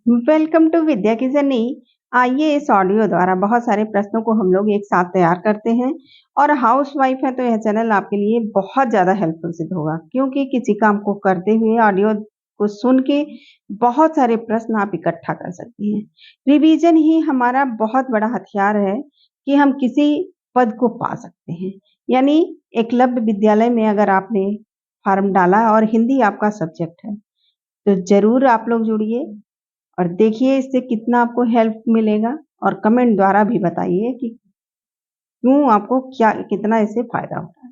Welcome to विद्या की journey. आइए इस ऑडियो द्वारा बहुत सारे प्रश्नों को हम लोग एक साथ तैयार करते हैं। और हाउस वाइफ है तो यह चैनल आपके लिए बहुत ज्यादा हेल्पफुल सिद्ध होगा, क्योंकि किसी काम को करते हुए ऑडियो को सुन के बहुत सारे प्रश्न आप इकट्ठा कर सकती हैं। रिवीजन ही हमारा बहुत बड़ा हथियार है कि हम किसी पद को पा सकते हैं। यानी एकलव्य विद्यालय में अगर आपने फॉर्म डाला और हिंदी आपका सब्जेक्ट है तो जरूर आप लोग जुड़िए और देखिए इससे कितना आपको हेल्प मिलेगा। और कमेंट द्वारा भी बताइए कि क्यों आपको क्या कितना इससे फायदा होता है।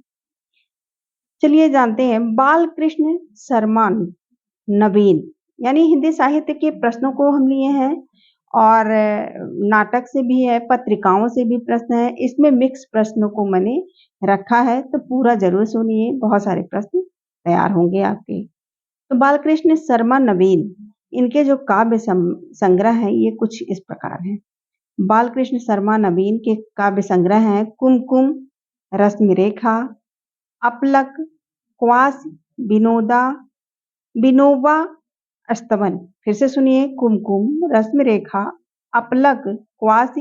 चलिए जानते हैं बाल कृष्ण शर्मा नवीन, यानी हिंदी साहित्य के प्रश्नों को हम लिए हैं और नाटक से भी है, पत्रिकाओं से भी प्रश्न है। इसमें मिक्स प्रश्नों को मैंने रखा है तो पूरा जरूर सुनिए, बहुत सारे प्रश्न तैयार होंगे आपके। तो बालकृष्ण शर्मा नवीन, इनके जो काव्य संग्रह है ये कुछ इस प्रकार है। बालकृष्ण शर्मा नवीन के काव्य संग्रह हैं कुमकुम, रश्मि रेखा, अपलक, क्वास, विनोदा, विनोबा, स्तवन। फिर से सुनिए, कुमकुम, रश्मि रेखा, अपलक, क्वास,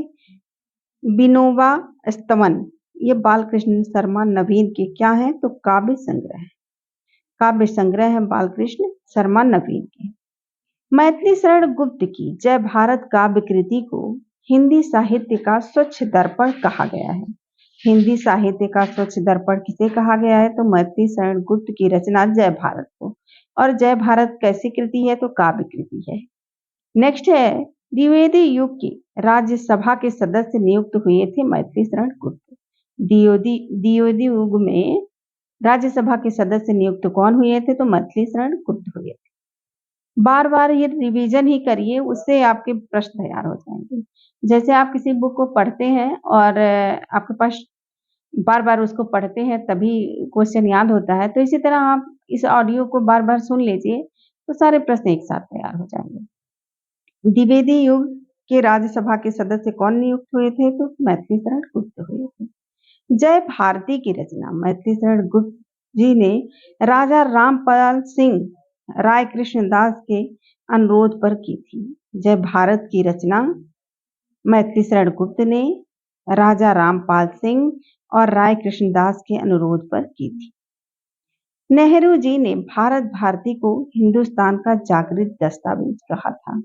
विनोबा, स्तवन। ये बालकृष्ण शर्मा नवीन के क्या है तो काव्य संग्रह है। काव्य संग्रह है बालकृष्ण शर्मा नवीन के। मैथिली शरण गुप्त की जय भारत काव्य कृति को हिंदी साहित्य का स्वच्छ दर्पण कहा गया है। हिंदी साहित्य का स्वच्छ दर्पण किसे कहा गया है तो मैथिली शरण गुप्त की रचना जय भारत को। और जय भारत कैसी कृति है तो काव्य कृति है। नेक्स्ट है, द्विवेदी युग के राज्यसभा के सदस्य नियुक्त हुए थे मैथिली शरण गुप्त। द्विवेदी युग में राज्यसभा के सदस्य नियुक्त कौन हुए थे तो मैथिली शरण गुप्त हुए थे। बार बार ये रिवीजन ही करिए, उससे आपके प्रश्न तैयार हो जाएंगे। जैसे आप किसी बुक को पढ़ते हैं और आपके पास बार बार उसको पढ़ते हैं तभी क्वेश्चन याद होता है, तो इसी तरह आप इस ऑडियो को बार बार सुन लीजिए तो सारे प्रश्न एक साथ तैयार हो जाएंगे। द्विवेदी युग के राज्यसभा के सदस्य कौन नियुक्त हुए थे तो मैथिली शरण गुप्त हुए थे। जय भारती की रचना मैथिली शरण गुप्त जी ने राजा रामपाल सिंह राय कृष्णदास के अनुरोध पर की थी। जय भारत की रचना मैथिली शरण गुप्त ने राजा रामपाल सिंह और राय कृष्णदास के अनुरोध पर की थी। नेहरू जी ने भारत भारती को हिंदुस्तान का जागृत दस्तावेज कहा था।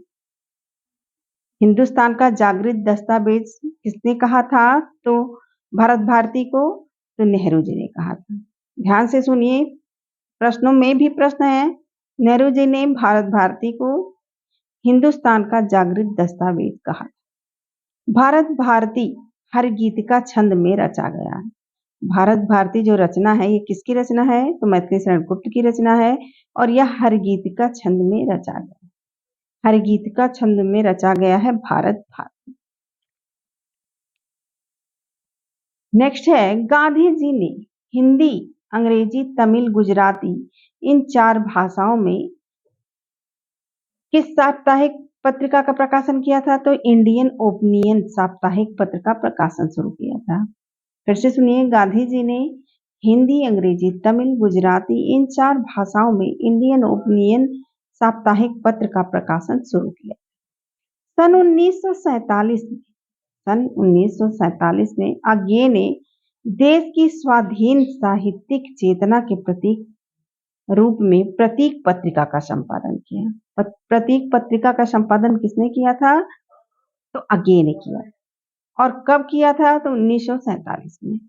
हिंदुस्तान का जागृत दस्तावेज किसने कहा था तो भारत भारती को तो नेहरू जी ने कहा था। ध्यान से सुनिए, प्रश्नों में भी प्रश्न है। नेहरू जी ने भारत भारती को हिंदुस्तान का जागृत दस्तावेज कहा। भारत भारती हर गीत का छंद में रचा गया। भारत भारती जो रचना है ये किसकी रचना है तो मैथिली शरण गुप्त की रचना है और यह हर गीत का छंद में रचा गया। हर गीत का छंद में रचा गया है भारत भारती। नेक्स्ट है, गांधी जी ने हिंदी, अंग्रेजी, तमिल, गुजराती इन 4 भाषाओं में किस साप्ताहिक पत्रिका का प्रकाशन किया था तो इंडियन ओपिनियन साप्ताहिक पत्र का प्रकाशन शुरू किया था। फिर से सुनिए, गांधी जी ने हिंदी, अंग्रेजी, तमिल, गुजराती इन 4 भाषाओं में इंडियन ओपिनियन साप्ताहिक पत्र का प्रकाशन शुरू किया। सन 1947 में आगे ने देश की स्वाधीन साहित्यिक चेतना के प्रतीक रूप में प्रतीक पत्रिका का संपादन किया। प्रतीक पत्रिका का संपादन किसने किया था तो आगे ने किया। और कब किया था तो 1947 में।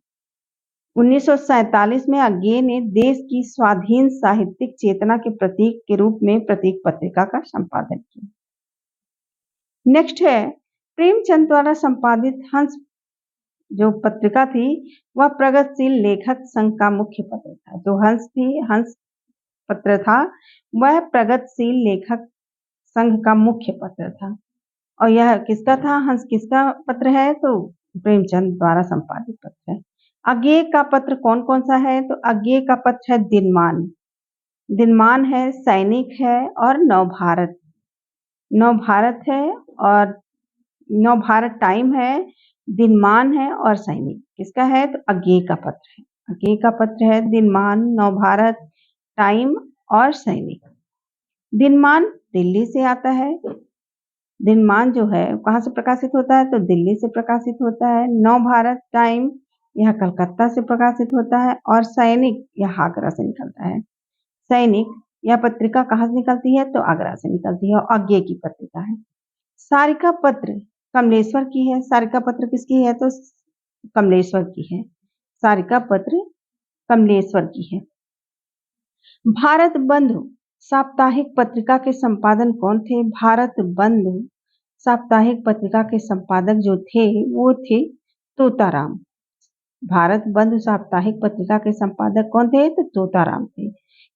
1947 में आगे ने देश की स्वाधीन साहित्यिक चेतना के प्रतीक के रूप में प्रतीक पत्रिका का संपादन किया। नेक्स्ट है, प्रेमचंद द्वारा संपादित हंस जो पत्रिका थी वह प्रगतिशील लेखक संघ का मुख्य पत्र था। जो हंस पत्र था वह प्रगतिशील लेखक संघ का मुख्य पत्र था। और यह किसका था, हंस किसका पत्र है तो प्रेमचंद द्वारा संपादित पत्र है। आगे का पत्र कौन कौन सा है तो आगे का पत्र है दिनमान। दिनमान है, सैनिक है और नवभारत। नवभारत है और नवभारत टाइम है, दिनमान है और सैनिक किसका है तो आगे का पत्र है। आगे का पत्र है दिनमान, नवभारत, टाइम और सैनिक। दिनमान दिल्ली से आता है दिनमान जो है कहाँ से प्रकाशित होता है, तो दिल्ली से प्रकाशित होता है। नव भारत टाइम यह कलकत्ता से प्रकाशित होता है। और सैनिक यह आगरा से निकलता है। सैनिक यह पत्रिका कहाँ से निकलती है, तो आगरा से निकलती है और आज्ञे की पत्रिका है। सारिका पत्र कमलेश्वर की है। सारिका पत्र किसकी है, तो कमलेश्वर की है। सारिका पत्र कमलेश्वर की है। भारत बंधु साप्ताहिक पत्रिका के संपादन कौन थे? भारत बंधु साप्ताहिक पत्रिका के संपादक जो थे वो थे तोताराम। भारत बंधु साप्ताहिक पत्रिका के संपादक कौन थे, तो तोताराम थे।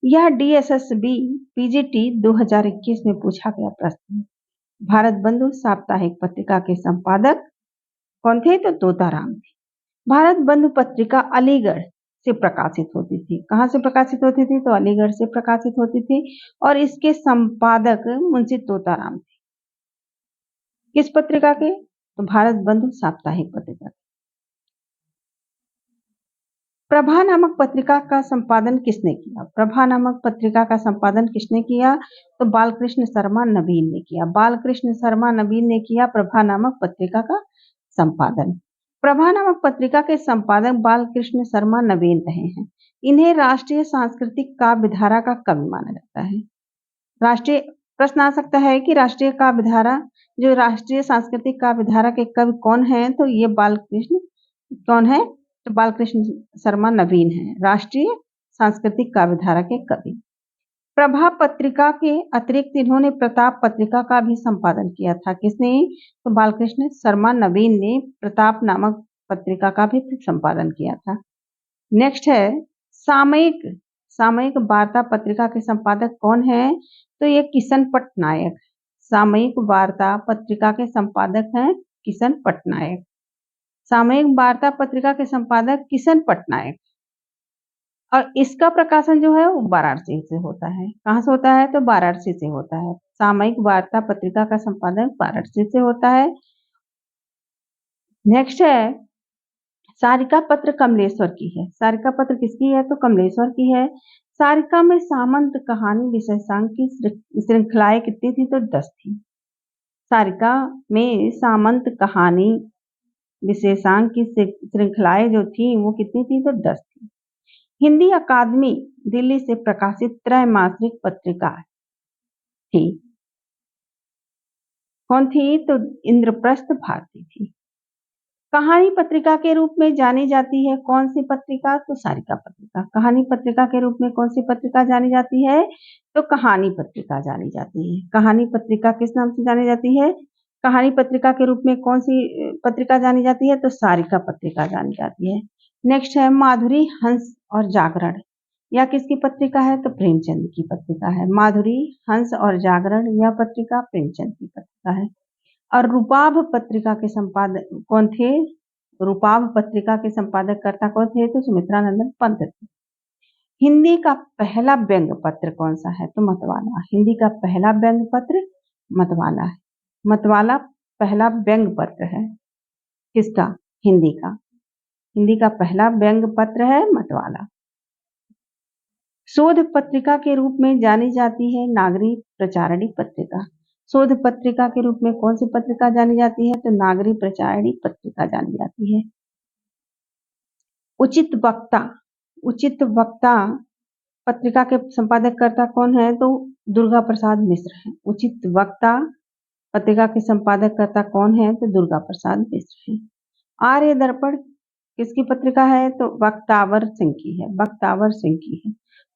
यह DSSB PGT 2021 में पूछा गया प्रश्न है। भारत बंधु साप्ताहिक पत्रिका के संपादक कौन थे, तो तोताराम थे। भारत बंधु पत्रिका अलीगढ़ से प्रकाशित होती थी। कहाँ से प्रकाशित होती थी, तो अलीगढ़ से प्रकाशित होती थी और इसके संपादक मुंशी तोताराम थे। किस पत्रिका के, तो भारत बंधु साप्ताहिक पत्रिका। प्रभा नामक पत्रिका का संपादन किसने किया? प्रभा नामक पत्रिका का संपादन किसने किया, तो बालकृष्ण शर्मा नवीन ने किया। बालकृष्ण शर्मा नवीन ने किया प्रभा नामक पत्रिका का संपादन। प्रभा नामक पत्रिका के संपादक बालकृष्ण शर्मा नवीन रहे हैं। इन्हें राष्ट्रीय सांस्कृतिक काव्य धारा का कवि माना जाता है। राष्ट्रीय प्रश्न आ सकता है कि राष्ट्रीय काव्य धारा, जो राष्ट्रीय सांस्कृतिक काव्य धारा के कवि कौन है, तो ये बालकृष्ण कौन है, तो बालकृष्ण शर्मा नवीन है राष्ट्रीय सांस्कृतिक काव्य धारा के कवि। प्रभा पत्रिका के अतिरिक्त इन्होंने प्रताप पत्रिका का भी संपादन किया था। किसने, तो बालकृष्ण शर्मा नवीन ने प्रताप नामक पत्रिका का भी संपादन किया था। नेक्स्ट है सामयिक सामयिक वार्ता पत्रिका के संपादक कौन है, तो ये किशन पटनायक। सामयिक वार्ता पत्रिका के संपादक हैं किशन पटनायक। सामयिक वार्ता पत्रिका के संपादक किशन पटनायक। और इसका प्रकाशन जो है वो वाराणसी से होता है। कहाँ से होता है, तो वाराणसी से होता है। सामयिक वार्ता पत्रिका का संपादक वाराणसी से होता है। नेक्स्ट है सारिका पत्र कमलेश्वर की है। सारिका पत्र किसकी है, तो कमलेश्वर की है। सारिका में सामंत कहानी विशेषांक की श्रृंखलाएं कितनी थी, तो 10 थी। सारिका में सामंत कहानी विशेषांक की श्रृंखलाएं जो थी वो कितनी थी, तो 10 थी। हिंदी अकादमी दिल्ली से प्रकाशित त्रैमासिक पत्रिका थी। कौन थी, तो इंद्रप्रस्थ भारती थी। कहानी पत्रिका के रूप में जानी जाती है कौन सी पत्रिका, तो सारिका पत्रिका। कहानी पत्रिका के रूप में कौन सी पत्रिका जानी जाती है, तो कहानी पत्रिका जानी जाती है। कहानी पत्रिका किस नाम से जानी जाती है, कहानी पत्रिका के रूप में कौन सी पत्रिका जानी जाती है, तो सारिका पत्रिका जानी जाती है। नेक्स्ट है माधुरी हंस और जागरण। यह किसकी पत्रिका है, तो प्रेमचंद की पत्रिका है। माधुरी हंस और जागरण यह पत्रिका प्रेमचंद की पत्रिका है। और रूपाभ पत्रिका के संपादक कौन थे, रूपाभ पत्रिका के संपादक कर्ता कौन थे, तो सुमित्रानंदन पंत थे। हिंदी का पहला व्यंग्य पत्र कौन सा है, तो मतवाला। हिंदी का पहला व्यंग्य पत्र मतवाला है। मतवाला पहला व्यंग्य पत्र है किसका, हिंदी का। हिंदी का पहला व्यंग्य पत्र है मतवाला। शोध पत्रिका के रूप में जानी जाती है नागरी प्रचारणी पत्रिका। शोध पत्रिका के रूप में कौन सी पत्रिका जानी जाती है, तो नागरी प्रचारणी पत्रिका जानी जाती है। उचित वक्ता उचित वक्ता पत्रिका के संपादक कर्ता कौन है, तो दुर्गा प्रसाद मिश्र है। उचित वक्ता पत्रिका के संपादक कर्ता कौन है, तो दुर्गा प्रसाद मिश्र है। आर्य दर्पण किसकी पत्रिका है, तो बख्तावर सिंह की है। बख्तावर सिंह की है।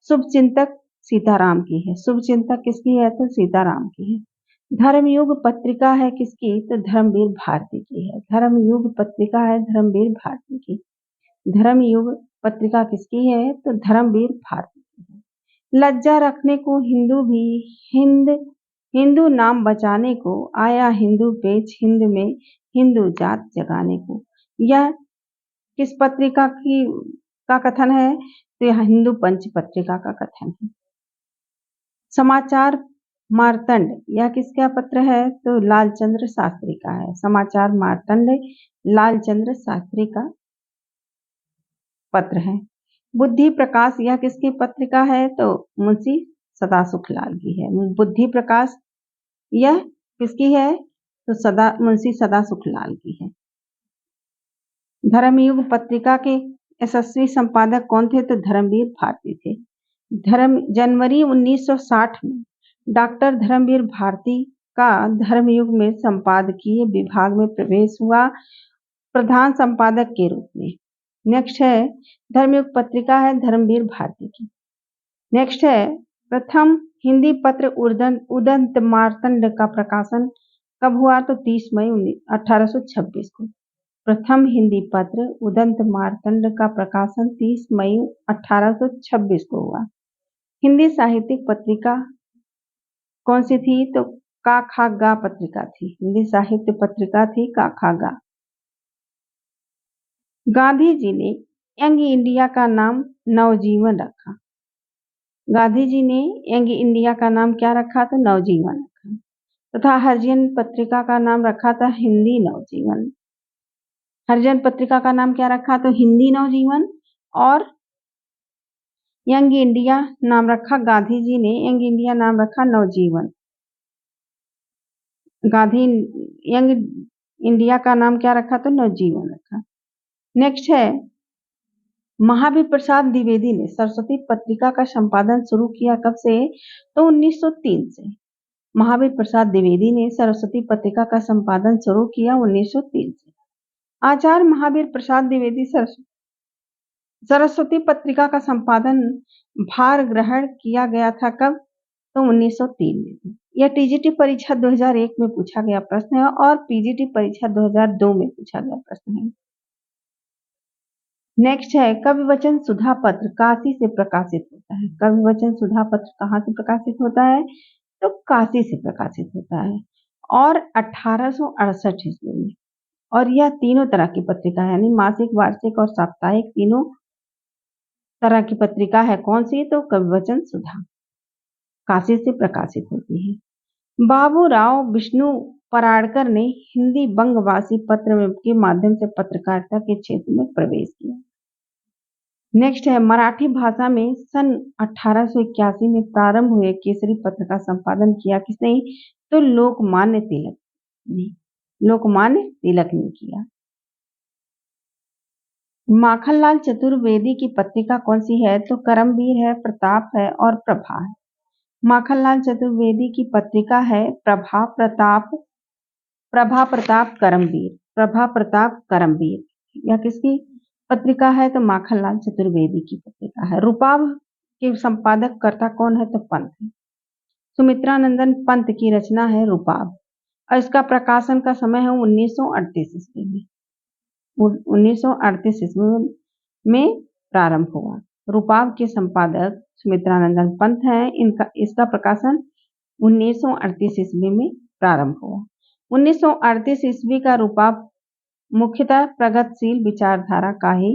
शुभचिंतक सीताराम की है। शुभचिंतक किसकी है, तो सीताराम की है। धर्मयुग पत्रिका है किसकी, तो धर्मवीर भारती की है। धर्मयुग पत्रिका है धर्मवीर भारती की। धर्मयुग पत्रिका किसकी है, तो धर्मवीर भारती की है। लज्जा रखने को हिंदू भी हिंदू नाम बचाने को आया हिंदू पेच हिंद में हिंदू जात जगाने को। यह किस पत्रिका की का कथन है, तो यह हिंदू पंच पत्रिका का कथन है। समाचार मार्तंड यह किसका पत्र है, तो लालचंद्र शास्त्री का है। समाचार मार्तंड लालचंद्र शास्त्री का पत्र है। बुद्धि प्रकाश यह किसकी पत्रिका है, तो मुंशी सदासुख लाल की है। बुद्धि प्रकाश यह किसकी है, तो मुंशी सदा सुखलाल की है। धर्मयुग पत्रिका के यशस्वी संपादक कौन थे? तो धर्मवीर भारती थे। जनवरी 1960 में डॉक्टर धर्मवीर भारती का धर्मयुग में संपादकीय विभाग में प्रवेश हुआ, प्रधान संपादक के रूप में। नेक्स्ट है धर्मयुग पत्रिका है धर्मवीर भारती की। नेक्स्ट है प्रथम हिंदी पत्र उदंत मार्तंड का प्रकाशन कब हुआ? तो 30 मई 1826 को। प्रथम हिंदी पत्र उदंत मार्तंड का प्रकाशन 30 मई 1826 को हुआ। हिंदी साहित्यिक पत्रिका कौन सी थी? तो का खा गा पत्रिका थी। हिंदी साहित्य पत्रिका थी का खा गा। गांधी जी ने यंग इंडिया का नाम नवजीवन रखा। गांधी जी ने यंग इंडिया का नाम क्या रखा? तो नवजीवन रखा। तथा हरिजन पत्रिका का नाम रखा था हिंदी नवजीवन। हरिजन पत्रिका का नाम क्या रखा? तो हिंदी नवजीवन। और यंग इंडिया नाम रखा, गांधी जी ने यंग इंडिया नाम रखा नवजीवन। गांधी यंग इंडिया का नाम क्या रखा? तो नवजीवन रखा। नेक्स्ट है महावीर प्रसाद द्विवेदी ने सरस्वती पत्रिका का संपादन शुरू किया कब से? तो 1903 से। महावीर प्रसाद द्विवेदी ने सरस्वती पत्रिका का संपादन शुरू किया 1903 से। आचार्य महावीर प्रसाद द्विवेदी सरस्वती पत्रिका का संपादन भार ग्रहण किया गया था कब? तो 1903 में। यह टीजीटी परीक्षा 2001 में पूछा गया प्रश्न है और पीजीटी परीक्षा 2002 में पूछा गया प्रश्न है। नेक्स्ट है कवि वचन सुधा पत्र काशी से प्रकाशित होता है। कवि वचन सुधा पत्र कहाँ से प्रकाशित होता है? तो काशी से प्रकाशित होता है और 1868 ईस्वी में। और यह तीनों तरह की पत्रिका है, यानी मासिक, वार्षिक और साप्ताहिक, तीनों तरह की पत्रिका है। कौन सी? तो कवि वचन सुधा काशी से प्रकाशित होती है। बाबूराव विष्णु पराड़कर ने हिंदी बंगवासी पत्र के माध्यम से पत्रकारिता के क्षेत्र में प्रवेश किया। नेक्स्ट है मराठी भाषा में सन 1881 में प्रारंभ हुए केसरी पत्र का संपादन किया किसने? तो लोकमान्य तिलक ने। लोकमान्य तिलक ने किया। माखनलाल चतुर्वेदी की पत्रिका कौन सी है? तो करमवीर है, प्रताप है और प्रभा है। माखनलाल चतुर्वेदी की पत्रिका है प्रभा प्रताप करमवीर। प्रभा प्रताप करमवीर यह किसकी पत्रिका है? तो माखनलाल चतुर्वेदी की पत्रिका है। रूपाभ के संपादक कर्ता कौन है? तो पंत है। सुमित्रानंदन पंत की रचना है रूपाभ और इसका प्रकाशन का समय है 1938 ईस्वी में। 1938 ईस्वी में प्रारंभ हुआ। रूपाभ के संपादक सुमित्रानंदन पंत हैं। इसका प्रकाशन 1938 ईस्वी में प्रारंभ हुआ। 1938 ईस्वी का रूपाभ मुख्यतः प्रगतिशील विचारधारा का ही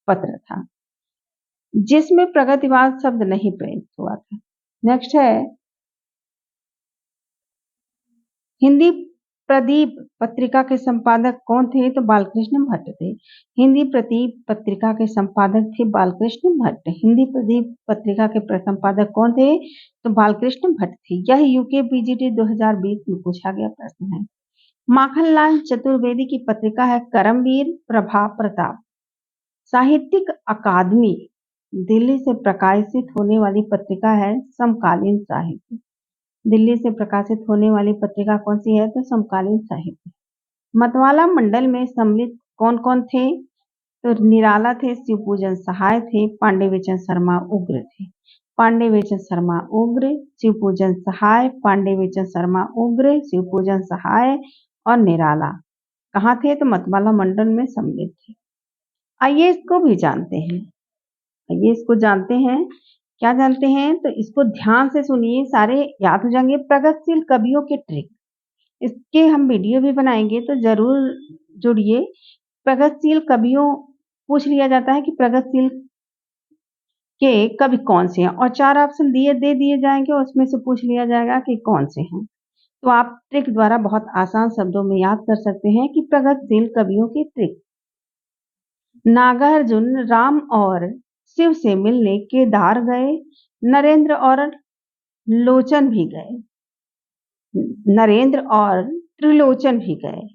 पत्र था, जिसमें प्रगतिवाद शब्द नहीं प्रयुक्त हुआ था। नेक्स्ट है हिंदी प्रदीप पत्रिका के संपादक कौन थे? तो बालकृष्ण भट्ट थे। हिंदी प्रदीप पत्रिका के संपादक थे बालकृष्ण भट्ट। हिंदी प्रदीप पत्रिका के संपादक कौन थे? तो बालकृष्ण भट्ट थे। यह यूके पीजीटी 2020 में पूछा गया प्रश्न है। माखनलाल चतुर्वेदी की पत्रिका है करमवीर प्रभा प्रताप। साहित्यिक अकादमी दिल्ली से प्रकाशित होने वाली पत्रिका है समकालीन साहित्य। दिल्ली से प्रकाशित होने वाली पत्रिका कौन सी है? तो समकालीन साहित्य। मतवाला मंडल में सम्मिलित कौन कौन थे? तो निराला थे, शिवपूजन सहाय थे, पांडेवेचन शर्मा उग्र थे। पांडेवेचन शर्मा उग्र, शिवपूजन सहाय, पांडेवेचन शर्मा उग्र, शिवपूजन सहाय और निराला कहाँ थे? तो मतवाला मंडल में सम्मिलित थे। आइए इसको भी जानते हैं। आइए इसको जानते हैं। क्या जानते हैं? तो इसको ध्यान से सुनिए, सारे याद हो जाएंगे। प्रगतिशील कवियों के ट्रिक, इसके हम वीडियो भी बनाएंगे तो जरूर जुड़िए। प्रगतिशील कवियों पूछ लिया जाता है कि प्रगतिशील के कवि कौन से हैं और 4 ऑप्शन दे दिए जाएंगे और उसमें से पूछ लिया जाएगा कि कौन से हैं। तो आप ट्रिक द्वारा बहुत आसान शब्दों में याद कर सकते हैं कि प्रगतिशील कवियों की ट्रिक। नागार्जुन राम और शिव से मिलने केदार गए, नरेंद्र और लोचन भी गए। नरेंद्र और त्रिलोचन भी गए।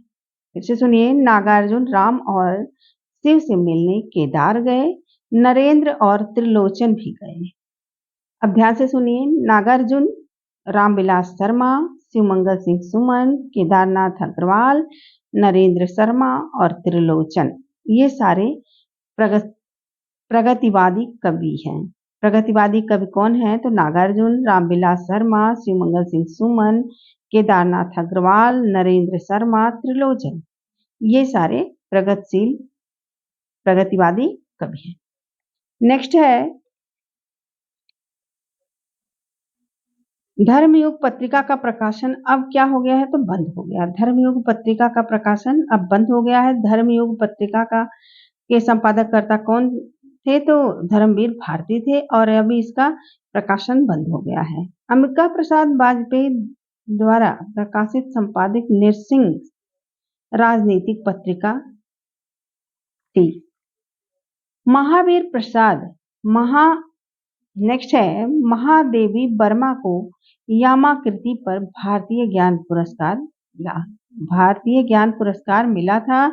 फिर से सुनिए, नागार्जुन राम और शिव से मिलने केदार गए, नरेंद्र और त्रिलोचन भी गए। अब ध्यान से सुनिए, नागार्जुन रामविलास शर्मा, शिवमंगल सिंह सुमन, केदारनाथ अग्रवाल, नरेंद्र शर्मा और त्रिलोचन, ये सारे प्रगत प्रगतिवादी कवि हैं। प्रगतिवादी कवि कौन है? तो नागार्जुन, रामविलास शर्मा, शिवमंगल सिंह सुमन, केदारनाथ अग्रवाल, नरेंद्र शर्मा, त्रिलोचन, ये सारे प्रगतिशील प्रगतिवादी कवि हैं। नेक्स्ट है, धर्मयुग पत्रिका का प्रकाशन अब क्या हो गया है? तो बंद हो गया। धर्मयुग पत्रिका का प्रकाशन अब बंद हो गया है। धर्मयुग पत्रिका का के संपादककर्ता कौन थे? तो धर्मवीर भारती थे और अभी इसका प्रकाशन बंद हो गया है। अंबिका प्रसाद वाजपेयी द्वारा प्रकाशित संपादित नृसिंह राजनीतिक पत्रिका थी। महावीर प्रसाद नेक्स्ट है, महादेवी वर्मा को यामा कृति पर भारतीय ज्ञान पुरस्कार मिला। भारतीय ज्ञान पुरस्कार मिला था,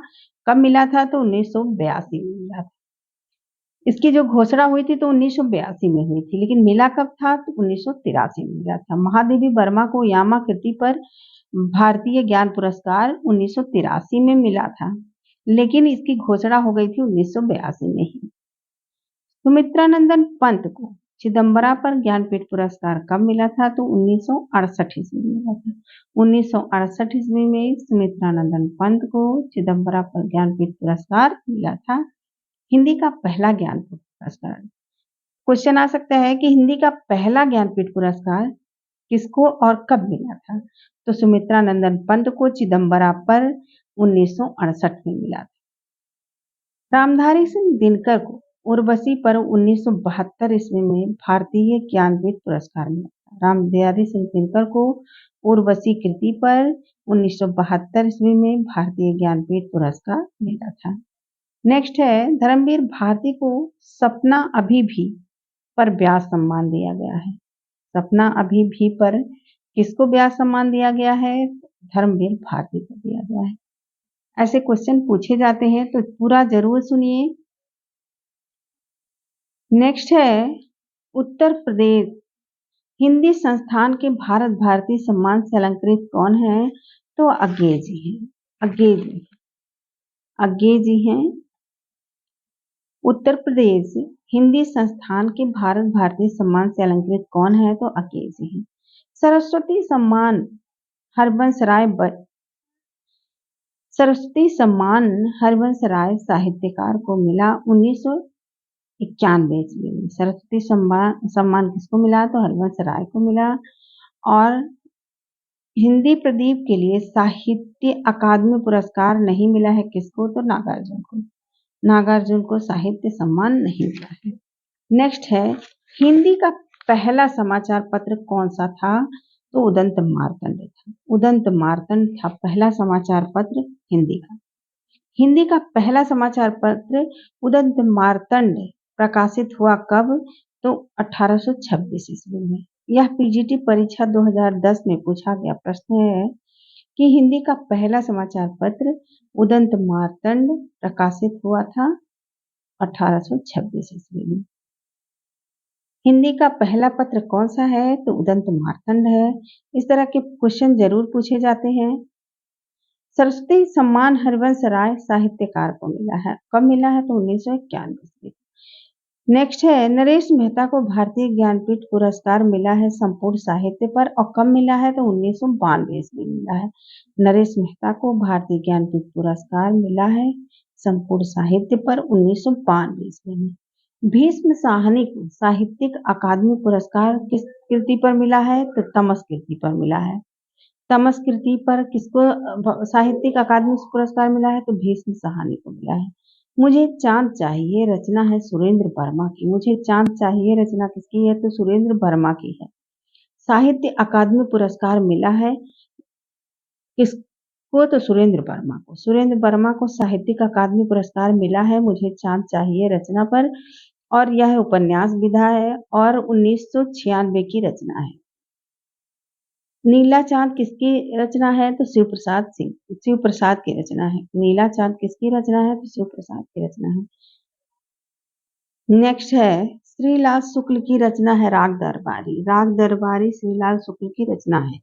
कब मिला था? तो 1982 में मिला था। इसकी जो घोषणा हुई थी तो 1982 में हुई थी, लेकिन मिला कब था? तो 1983 में मिला था। महादेवी वर्मा को यामा कृति पर भारतीय ज्ञान पुरस्कार 1983 में मिला था, लेकिन इसकी घोषणा हो गई थी 1982 में ही। सुमित्रानंदन पंत को चिदम्बरा पर ज्ञानपीठ पुरस्कार कब मिला था? तो 1968 ईस्वी में मिला था। 1968 ईस्वी में सुमित्रानंदन पंत को चिदम्बरा पर ज्ञानपीठ पुरस्कार मिला था। हिंदी का पहला ज्ञानपीठ पुरस्कार, क्वेश्चन आ सकता है कि हिंदी का पहला ज्ञानपीठ पुरस्कार किसको और कब मिला था? तो सुमित्रानंदन पंत को चिदम्बरा पर 1968 में मिला था। रामधारी सिंह दिनकर को उर्वशी पर 1972 ईस्वी में भारतीय ज्ञानपीठ पुरस्कार मिला था। रामधारी सिंह दिनकर को उर्वशी कृति पर 1972 ईस्वी में भारतीय ज्ञानपीठ पुरस्कार मिला था। नेक्स्ट है, धर्मवीर भारती को सपना अभी भी पर व्यास सम्मान दिया गया है। सपना अभी भी पर किसको व्यास सम्मान दिया गया है? धर्मवीर भारती को दिया गया है। ऐसे क्वेश्चन पूछे जाते हैं तो पूरा जरूर सुनिए। नेक्स्ट है, उत्तर प्रदेश हिंदी संस्थान के भारत भारती सम्मान से अलंकृत कौन है? तो अज्ञे जी हैं। अज्ञे जी हैं। उत्तर प्रदेश हिंदी संस्थान के भारत भारती सम्मान से अलंकृत कौन है? तो अज्ञे जी हैं। सरस्वती सम्मान हरवंश राय साहित्यकार को मिला 1991 ईस्वी में। सरस्वती सम्मान किसको मिला? तो हरवंश राय को मिला। और हिंदी प्रदीप के लिए साहित्य अकादमी पुरस्कार नहीं मिला है किसको? तो नागार्जुन को। नागार्जुन को साहित्य सम्मान नहीं मिला है। नेक्स्ट है, हिंदी का पहला समाचार पत्र कौन सा था? तो उदंत मार्तंड था। उदंत मार्तंड था पहला समाचार पत्र हिंदी का। हिंदी का पहला समाचार पत्र उदंत मार्तंड प्रकाशित हुआ कब? तो 1826 ईस्वी में। यह पीजीटी परीक्षा 2010 में पूछा गया प्रश्न है कि हिंदी का पहला समाचार पत्र उदंत मार्तंड प्रकाशित हुआ था 1826 ईस्वी में। हिंदी का पहला पत्र कौन सा है? तो उदंत मार्तंड है। इस तरह के क्वेश्चन जरूर पूछे जाते हैं। सरस्वती सम्मान हरवंश राय साहित्यकार को मिला है, कब मिला है? तो 1991 ईस्वी। नेक्स्ट है, नरेश मेहता को भारतीय ज्ञानपीठ पुरस्कार मिला है संपूर्ण साहित्य पर और कब मिला है? तो 1992 ईस्वी में मिला है। नरेश मेहता को भारतीय ज्ञानपीठ पुरस्कार मिला है संपूर्ण साहित्य पर 1992 ईस्वी में। भीष्म साहनी को साहित्यिक अकादमी पुरस्कार किस कृति पर मिला है? तो तमस कृति पर मिला है। तमस कृति पर किसको साहित्यिक अकादमी पुरस्कार मिला है? तो भीष्म साहनी को मिला है। मुझे चांद चाहिए रचना है सुरेंद्र वर्मा की। मुझे चांद चाहिए रचना किसकी है? तो सुरेंद्र वर्मा की है। साहित्य अकादमी पुरस्कार मिला है किसको? तो सुरेंद्र वर्मा को। सुरेंद्र वर्मा को साहित्यिक अकादमी पुरस्कार मिला है मुझे चांद चाहिए रचना पर, और यह उपन्यास विधा है और 1996 की रचना है। नीला चाँद किसकी रचना है? तो शिव प्रसाद की रचना है। नीला चाँद किसकी रचना है? तो शिव प्रसाद की रचना है। नेक्स्ट है श्रीलाल शुक्ल की रचना है राग दरबारी। राग दरबारी श्रीलाल शुक्ल की रचना है।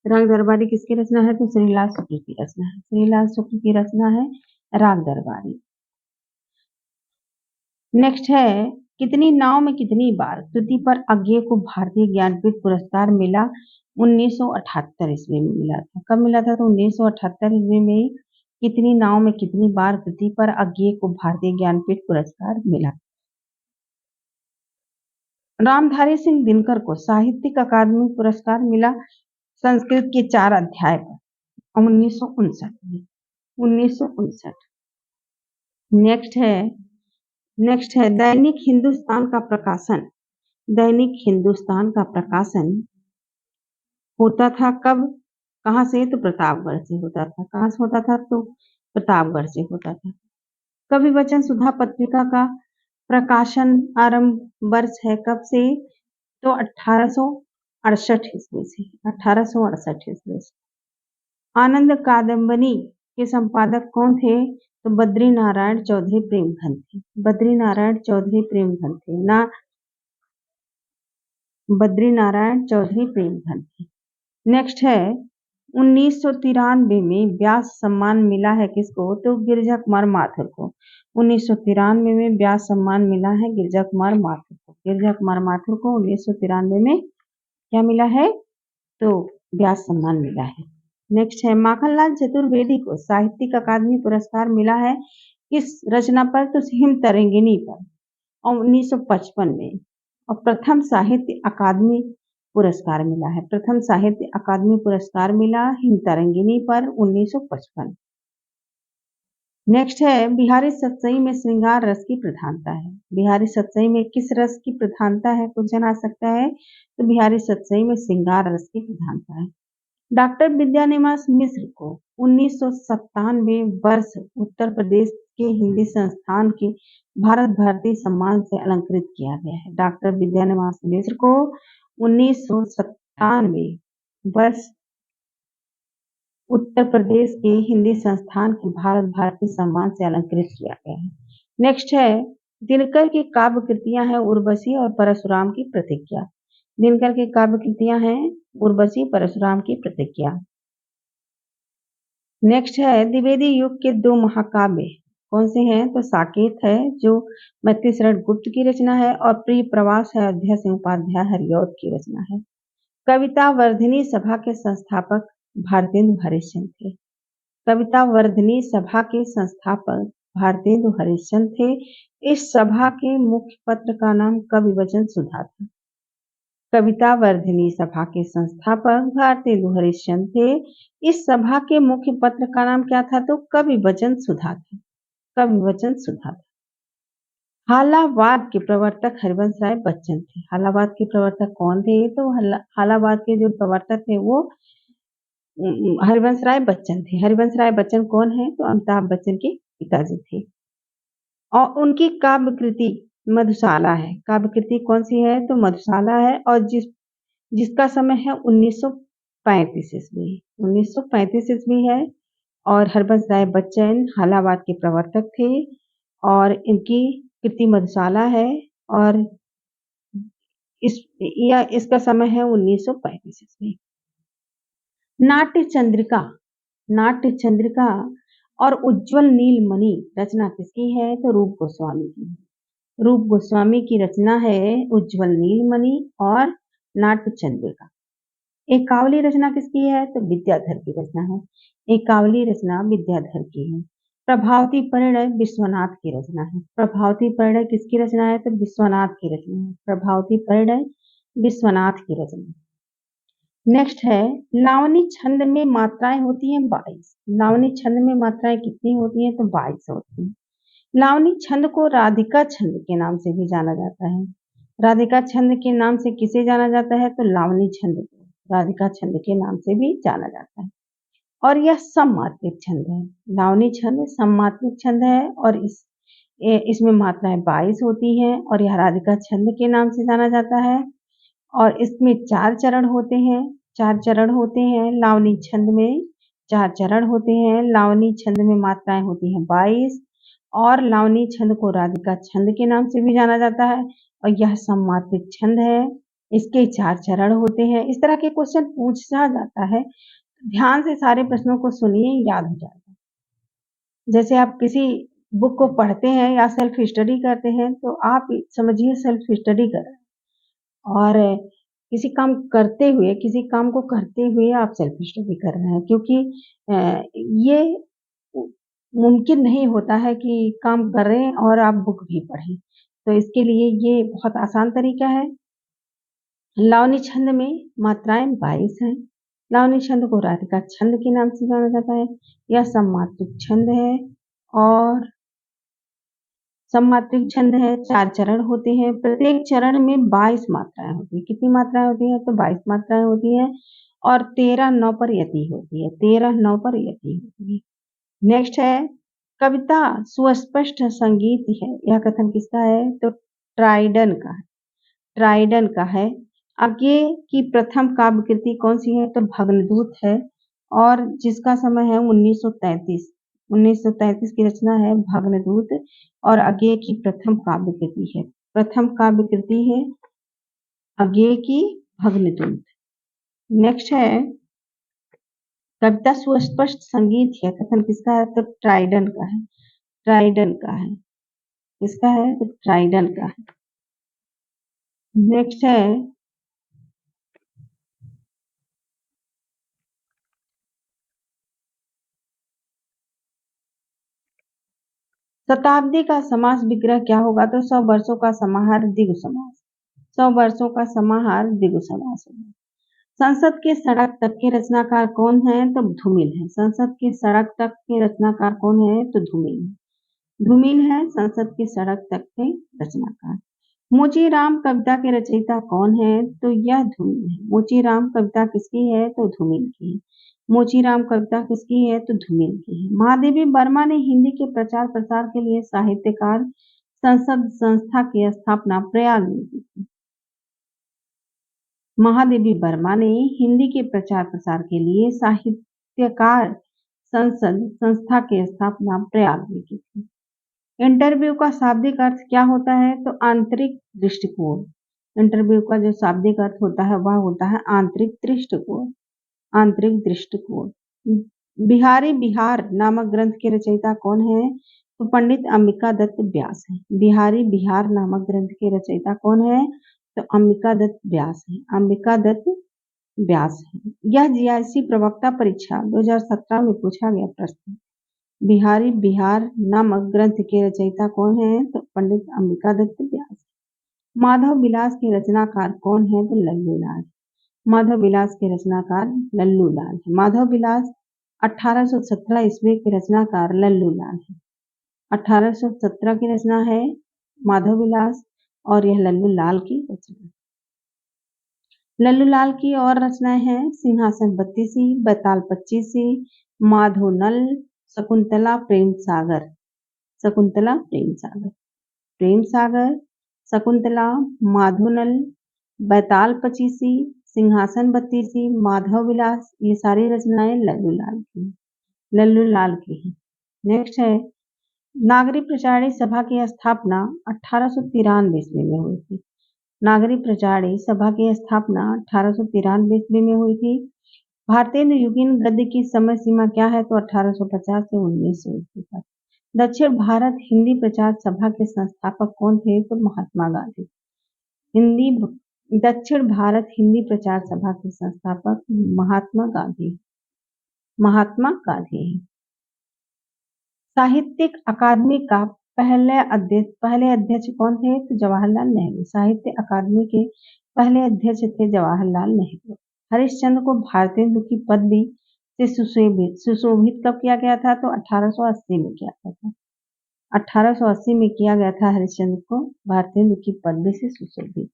राग दरबारी किसकी रचना है? तो श्रीलाल शुक्ल की रचना है। श्रीलाल शुक्ल की रचना है राग दरबारी। नेक्स्ट है कितनी नाव में कितनी बार कृति पर अज्ञेय को भारतीय ज्ञानपीठ पुरस्कार मिला? 1978 ईस्वी में मिला था। कब मिला था? तो 1978 ईस्वी में कितनी नाव में कितनी बार कृति पर अज्ञेय को भारतीय ज्ञानपीठ पुरस्कार मिला। रामधारी सिंह दिनकर को साहित्यिक अकादमी पुरस्कार मिला संस्कृत के 4 अध्याय पर 1959 में। 1959। नेक्स्ट है दैनिक हिंदुस्तान का प्रकाशन। दैनिक हिंदुस्तान का प्रकाशन होता था कब? कहाँ से? तो प्रतापगढ़ से होता था। कहाँ से होता था? तो प्रतापगढ़ से होता था। कवि वचन सुधा पत्रिका का प्रकाशन आरंभ वर्ष है कब से? तो 1868 ईस्वी से। 1868 ईस्वी से। आनंद कादम्बनी के संपादक कौन थे? तो बद्री नारायण चौधरी प्रेमघन थे। बद्री नारायण चौधरी प्रेमघन थे ना, बद्री नारायण चौधरी प्रेमघन थे। नेक्स्ट है 1993 में व्यास सम्मान मिला है किसको? तो गिरिजा कुमार माथुर को। 1993 में व्यास सम्मान मिला है गिरिजा कुमार माथुर को। गिरिजा कुमार माथुर को 1993 में क्या मिला है? तो व्यास सम्मान मिला है। नेक्स्ट है माखनलाल चतुर्वेदी को साहित्यिक अकादमी पुरस्कार मिला है किस रचना पर? तो हिम तरंगिणी पर 1955 में। और प्रथम साहित्य अकादमी पुरस्कार मिला है। प्रथम साहित्य अकादमी पुरस्कार मिला हिम तरंगिणी पर 1955। नेक्स्ट है बिहारी सतसई में श्रृंगार रस की प्रधानता है। बिहारी सतसई में किस रस की प्रधानता है? क्वेश्चन आ सकता है। तो बिहारी सतसई में श्रृंगार रस की प्रधानता है। डॉक्टर विद्यानिवास मिश्र को 1997 वर्ष उत्तर प्रदेश के हिंदी संस्थान के भारत भारती सम्मान से अलंकृत किया गया है। डॉक्टर विद्यानिवास मिश्र को 1997 वर्ष उत्तर प्रदेश के हिंदी संस्थान के भारत भारती सम्मान से अलंकृत किया गया है। नेक्स्ट है दिनकर की काव्य कृतियां हैं उर्वशी और परशुराम की प्रतिज्ञा। दिनकर की काव्य कृतियां हैं उर्वशी, परशुराम की प्रतिज्ञा। नेक्स्ट है द्विवेदी युग के 2 महाकाव्य कौन से हैं? तो साकेत है जो मत्स्यशरण गुप्त की रचना है और प्रिय प्रवास है अयोध्या सिंह उपाध्याय हरिऔध की रचना है। कविता वर्धिनी सभा के संस्थापक भारतेंदु हरिश्चंद्र थे। कविता वर्धिनी सभा के संस्थापक भारतेंदु हरिश्चंद्र थे। इस सभा के मुख्य पत्र का नाम कवि वचन सुधा था। कविता वर्धिनी सभा के संस्थापक भारतेंदु हरिश्चंद्र थे। इस सभा के मुख्य पत्र का नाम क्या था? तो कवि वचन सुधा था। कवि वचन सुधा था। हालावाद के प्रवर्तक हरिवंश राय बच्चन थे। हालावाद के प्रवर्तक कौन थे? तो हालावाद के जो प्रवर्तक थे वो हरिवंश राय बच्चन थे। हरिवंश राय बच्चन कौन है? तो अमिताभ बच्चन के पिताजी थे। और उनकी काव्य कृति मधुशाला है। काव्य कृति कौन सी है? तो मधुशाला है और जिसका समय है 1935 ईस्वी। 1935 ईस्वी है। और हरिवंश राय बच्चन हालावाद के प्रवर्तक थे और इनकी कृति मधुशाला है और इसका समय है 1935 ईस्वी। नाट्य चंद्रिका, नाट्य चंद्रिका और उज्जवल नीलमणि रचना किसकी है? तो रूप गोस्वामी की। रूप गोस्वामी की रचना है उज्जवल नीलमणि और नाट्य चंद्रिका। एकावली रचना किसकी है? तो विद्याधर की रचना है। एकावली रचना विद्याधर की है। प्रभावती परिणय विश्वनाथ की रचना है। प्रभावती परिणय किसकी रचना है? तो विश्वनाथ की रचना है। प्रभावती परिणय विश्वनाथ की रचना। नेक्स्ट है लावनी छंद में मात्राएं होती हैं 22। लावनी छंद में मात्राएं कितनी होती हैं? तो 22 होती हैं। लावनी छंद को राधिका छंद के नाम से भी जाना जाता है। राधिका छंद के नाम से किसे जाना जाता है? तो लावनी छंद को राधिका छंद के नाम से भी जाना जाता है। और यह सममात्रिक छंद है। लावनी छंद सममात्रिक छंद है और इसमें मात्राएं 22 होती हैं और यह राधिका छंद के नाम से जाना जाता है और इसमें 4 चरण होते हैं। चार चरण होते हैं लावनी छंद में, चार चरण होते हैं। लावनी छंद में मात्राएं होती हैं 22 और लावनी छंद को राधिका छंद के नाम से भी जाना जाता है और यह सममात्रिक छंद है। इसके चार चरण होते हैं। इस तरह के क्वेश्चन पूछा जाता है, ध्यान से सारे प्रश्नों को सुनिए, याद हो जाएगा। जैसे आप किसी बुक को पढ़ते हैं या सेल्फ स्टडी करते हैं तो आप समझिए सेल्फ स्टडी कर रहे हैं, और किसी काम करते हुए, किसी काम को करते हुए आप सेल्फ स्टडी कर रहे हैं, क्योंकि ये मुमकिन नहीं होता है कि काम कर रहे हैं और आप बुक भी पढ़ें। तो इसके लिए ये बहुत आसान तरीका है। लावनी छंद में मात्राएं 22 हैं। लावनी छंद को राधिका छंद के नाम से जाना जाता है। यह सममात्रिक छंद है और सममात्रिक छंद है। चार चरण होते हैं, प्रत्येक चरण में 22 मात्राएं होती है। कितनी मात्राएं होती है? तो 22 मात्राएं होती है और 13 9 पर यति होती है, 13 9 पर यति होती है। नेक्स्ट है कविता सुस्पष्ट संगीत है। यह कथन किसका है? तो ट्राइडन का है, ट्राइडन का है। आगे की प्रथम काव्य कृति कौन सी है? तो भग्नदूत है और जिसका समय है 1933। 1933 की रचना है भग्नदूत और अज्ञेय की प्रथम काव्य कृति है। प्रथम काव्य कृति है अज्ञेय की भग्नदूत। नेक्स्ट है कविता सुस्पष्ट संगीत है। कथन किसका है? तो ट्राइडन का है, ट्राइडन का है। किसका है? तो ट्राइडन का है। नेक्स्ट है शताब्दी का समास विग्रह क्या होगा? तो 100 वर्षों का समाहार द्विगु समास। 100 वर्षों का समाहार द्विगु समास होगा। संसद के सड़क तक के रचनाकार कौन है? तो धूमिल है। संसद के सड़क तक के रचनाकार कौन है? तो धूमिल है। धूमिल है संसद के सड़क तक के रचनाकार। मोचीराम कविता के रचयिता कौन है? तो यह धूमिल है। मोचीराम कविता किसकी है? तो धूमिल की है। मोचीराम कविता किसकी है? तो धूमिल की है। महादेवी वर्मा ने हिंदी के प्रचार प्रसार के लिए साहित्यकार संसद संस्था की स्थापना प्रयाग में की थी। महादेवी वर्मा ने हिंदी के प्रचार प्रसार के लिए साहित्यकार संसद संस्था की स्थापना प्रयाग में की थी। इंटरव्यू का शाब्दिक अर्थ क्या होता है? तो आंतरिक दृष्टिकोण। इंटरव्यू का जो शाब्दिक अर्थ होता है वह होता है आंतरिक दृष्टिकोण, आंतरिक दृष्टिकोण। बिहारी बिहार नामक ग्रंथ के रचयिता कौन है? तो पंडित अंबिका दत्त व्यास है। बिहारी बिहार नामक ग्रंथ के रचयिता कौन है? तो अंबिका दत्त व्यास है, अंबिका दत्त व्यास है। यह जीआईसी प्रवक्ता परीक्षा 2017 में पूछा गया प्रश्न। बिहारी बिहार नामक ग्रंथ के रचयिता कौन है? तो पंडित अंबिका दत्त व्यास। माधव विलास के रचनाकार कौन है? तो लल्लू लाल। माधव विलास के रचनाकार लल्लू लाल है। माधव विलास 1817 ईस्वी के रचनाकार लल्लू लाल है। 1817 की रचना है माधव विलास और यह लल्लू लाल की रचना। लल्लू लाल की और रचनाएं हैं सिंहासन बत्तीसी, बैताल पच्चीसी, माधो नल, शकुंतला प्रेम सागर। शकुंतला प्रेम सागर, प्रेम सागर, शकुंतला, माधोनल, बैताल पचीसी, सिंहासन बत्तीसी, माधव विलास, ये सारी रचनाएं लल्लू लाल की, लल्लू लाल की है। नेक्स्ट है नागरिक प्रचारणी सभा की स्थापना 1893 ईस्वी में हुई थी। नागरिक प्रचारणी सभा की स्थापना 1893 ईस्वी में हुई थी। भारतीय युगीन गद्य की समय सीमा क्या है? तो 1850 से 1900 ईस्वी तक। दक्षिण भारत हिंदी प्रचार सभा के संस्थापक कौन थे? तो महात्मा गांधी। दक्षिण भारत हिंदी प्रचार सभा के संस्थापक महात्मा गांधी, महात्मा गांधी। साहित्यिक अकादमी का पहले अध्यक्ष कौन थे? तो जवाहरलाल नेहरू। साहित्य अकादमी के पहले अध्यक्ष थे जवाहरलाल नेहरू। हरिश्चंद्र को भारतेंदु की पदवी से सुशोभित कब किया गया था? तो 1880 में किया गया था। 1880 में किया गया था हरिश्चंद्र को भारतेंदु की पदवी से सुशोभित।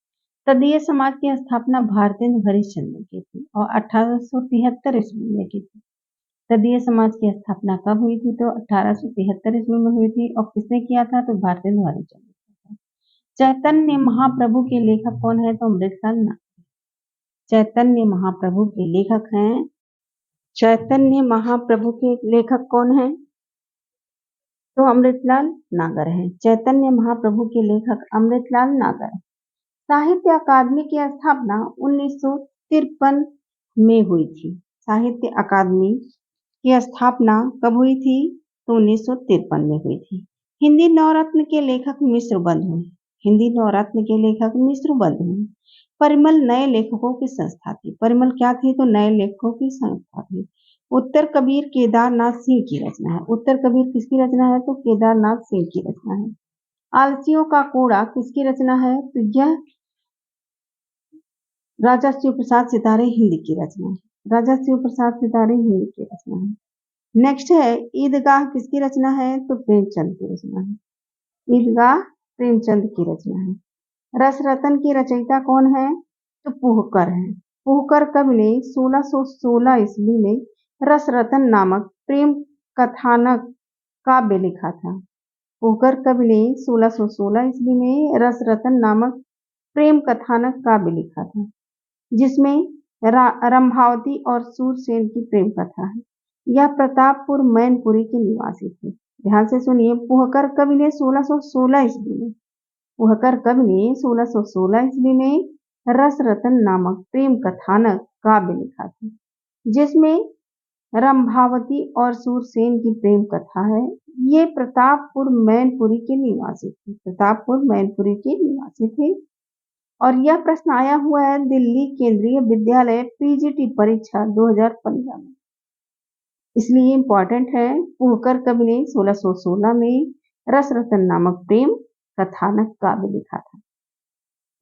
तदीय समाज की स्थापना भारतेंदु हरिश्चंद्र ने की थी और 1873 ईस्वी में की थी। तदीय समाज की स्थापना कब हुई थी? तो 1873 ईस्वी में हुई थी और किसने किया था? तो भारतेंदु हरिश्चंद्र ने किया था। चैतन्य महाप्रभु के लेखक कौन है? तो अमृतलाल नाथ। चैतन्य महाप्रभु के लेखक हैं। चैतन्य महाप्रभु के लेखक कौन हैं? तो अमृतलाल नागर हैं। चैतन्य महाप्रभु के लेखक अमृतलाल नागर। साहित्य अकादमी की स्थापना 1953 में हुई थी। साहित्य अकादमी की स्थापना कब हुई थी? तो 1953 में हुई थी। हिंदी नवरत्न के लेखक मिश्र बंधु हैं। हिंदी नवरत्न के लेखक मिश्र बंधु हैं। परिमल नए लेखकों की संस्था थी। परिमल क्या थी? तो नए लेखकों की संस्था थी। उत्तर कबीर केदारनाथ सिंह की रचना है। उत्तर कबीर किसकी रचना है? तो केदारनाथ सिंह की रचना है। आलसियों का कूड़ा किसकी रचना है? तो यह राजा शिव प्रसाद सितारे हिंदी की रचना है। राजा शिव प्रसाद सितारे हिंदी की रचना है। नेक्स्ट है ईदगाह किसकी रचना है? तो प्रेमचंद की रचना है। ईदगाह प्रेमचंद की रचना है। रस रतन की रचयिता कौन है? तो पुहकर है। पुहकर कवि ने 1616 ईस्वी में रस रतन नामक प्रेम कथानक काव्य लिखा था। पुहकर कवि ने 1616 ईस्वी में रस रतन नामक प्रेम कथानक काव्य लिखा था, जिसमें रंभावती और सूरसेन की प्रेम कथा है। यह प्रतापपुर मैनपुरी के निवासी थे। ध्यान से सुनिए, पुहकर कवि ने 1616 ईस्वी में पुहकर कवि ने 1616 ईस्वी में रस रतन नामक प्रेम कथानक काव्य लिखा था, जिसमें रंभावती और सूरसेन की प्रेम कथा है। ये प्रतापपुर मैनपुरी के निवासी थे। प्रतापपुर मैनपुरी के निवासी थे। और यह प्रश्न आया हुआ है दिल्ली केंद्रीय विद्यालय पीजीटी परीक्षा 2015 में, इसलिए इंपॉर्टेंट है। पुहकर कवि ने 1616 में रस रतन नामक प्रेम कथानक काव्य लिखा था।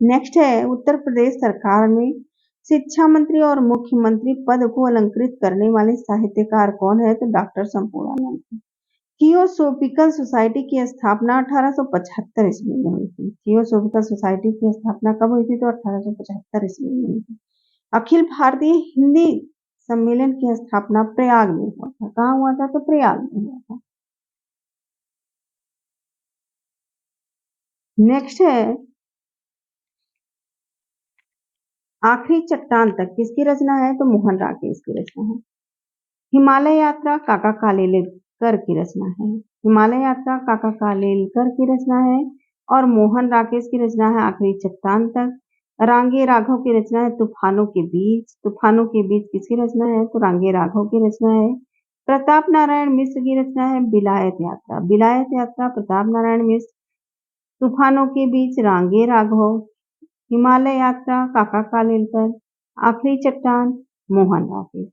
नेक्स्ट है उत्तर प्रदेश सरकार में शिक्षा मंत्री और मुख्यमंत्री पद को अलंकृत करने वाले साहित्यकार कौन है? तो डॉक्टर संपूर्णानंद। थियोसोफिकल सोसाइटी की स्थापना 1875 ईस्वी में हुई थी। थियोसोफिकल सोसाइटी की स्थापना कब हुई थी? तो 1875 ईस्वी में हुई थी। अखिल भारतीय हिंदी सम्मेलन की स्थापना प्रयाग में हुआ था। कहाँ हुआ था? तो प्रयाग में हुआ था। नेक्स्ट है आखिरी चट्टान तक किसकी रचना है? तो मोहन राकेश की रचना है। हिमालय यात्रा काका कालेलकर की रचना है। हिमालय यात्रा काका कालेलकर की रचना है। और मोहन राकेश की रचना है आखिरी चट्टान तक। रांगे राघव की रचना है तूफानों के बीच। तूफानों के बीच किसकी रचना है? तो रांगे राघव की रचना है। प्रताप नारायण मिश्र की रचना है बिलायत यात्रा। बिलायत यात्रा प्रताप नारायण मिश्र। तूफानों के बीच रांगे राघव। हिमालय यात्रा काका कालेलकर। आखिरी चट्टान मोहन राकेश।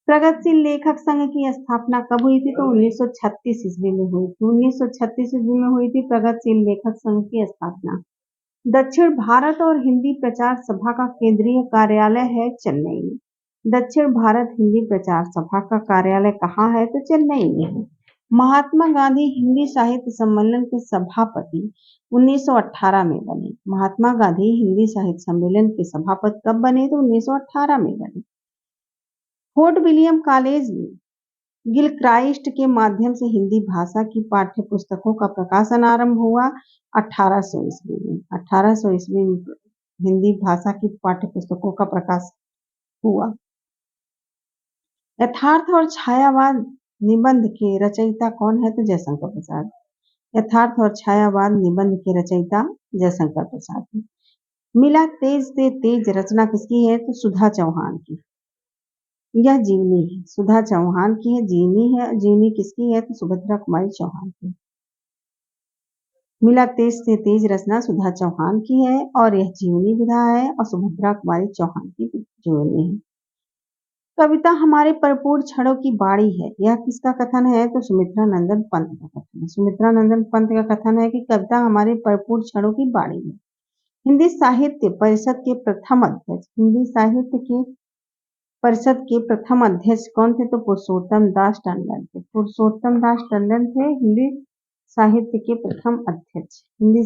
प्रगतिशील लेखक संघ की स्थापना कब हुई थी? तो 1936 ईस्वी में हुई थी। 1936 ईस्वी में हुई थी प्रगतिशील लेखक संघ की स्थापना। दक्षिण भारत और हिंदी प्रचार सभा का केंद्रीय कार्यालय है चेन्नई में। दक्षिण भारत हिंदी प्रचार सभा का कार्यालय कहाँ है? तो चेन्नई में है। महात्मा गांधी हिंदी साहित्य सम्मेलन के सभापति 1918 में बने। महात्मा गांधी हिंदी साहित्य सम्मेलन के सभापति कब बने? तो 1918 में बने। फोर्ट विलियम कॉलेज में गिलक्राइस्ट के माध्यम से हिंदी भाषा की पाठ्य पुस्तकों का प्रकाशन आरंभ हुआ 1800 ईस्वी में। 1800 ईस्वी में हिंदी भाषा की पाठ्य पुस्तकों का प्रकाश हुआ। यथार्थ और छायावाद निबंध के रचयिता कौन है? तो जयशंकर प्रसाद। यथार्थ और छायावाद निबंध के रचयिता जयशंकर प्रसाद। मिला तेज से तेज रचना किसकी है? तो सुधा चौहान की। यह जीवनी है, सुधा चौहान की है। जीवनी है। जीवनी किसकी है? तो सुभद्रा कुमारी चौहान की। मिला तेज से तेज रचना सुधा चौहान की है और यह जीवनी विधा है और सुभद्रा कुमारी चौहान की जीवनी है। कविता हमारे भरपूर क्षणों की बाड़ी है, यह किसका कथन है? तो सुमित्रा नंदन पंत का कथन है। सुमित्रा नंदन पंत का कथन है कि कविता हमारे भरपूर क्षणों की बाड़ी है। हिंदी साहित्य परिषद के प्रथम अध्यक्ष हिंदी साहित्य के परिषद के प्रथम अध्यक्ष कौन थे? तो पुरुषोत्तम दास टंडन थे। पुरुषोत्तम दास टंडन थे हिंदी साहित्य के प्रथम अध्यक्ष। हिंदी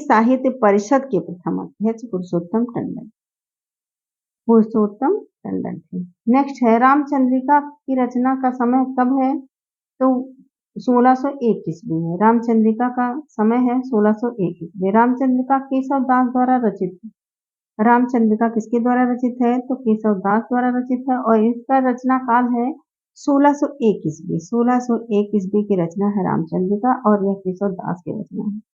साहित्य परिषद के प्रथम अध्यक्ष पुरुषोत्तम टंडन थे। नेक्स्ट है रामचंद्रिका की रचना का समय कब है? तो 1601 ईस्वी में। रामचंद्रिका का समय है 1601 ईस्वी। रामचंद्रिका केशव दास द्वारा रचित रामचंद्रिका किसके द्वारा रचित है? तो केशव दास द्वारा रचित है और इसका रचना काल है 1601 ईस्वी। 1601 ईस्वी की रचना है रामचंद्रिका और यह केशव दास की रचना है।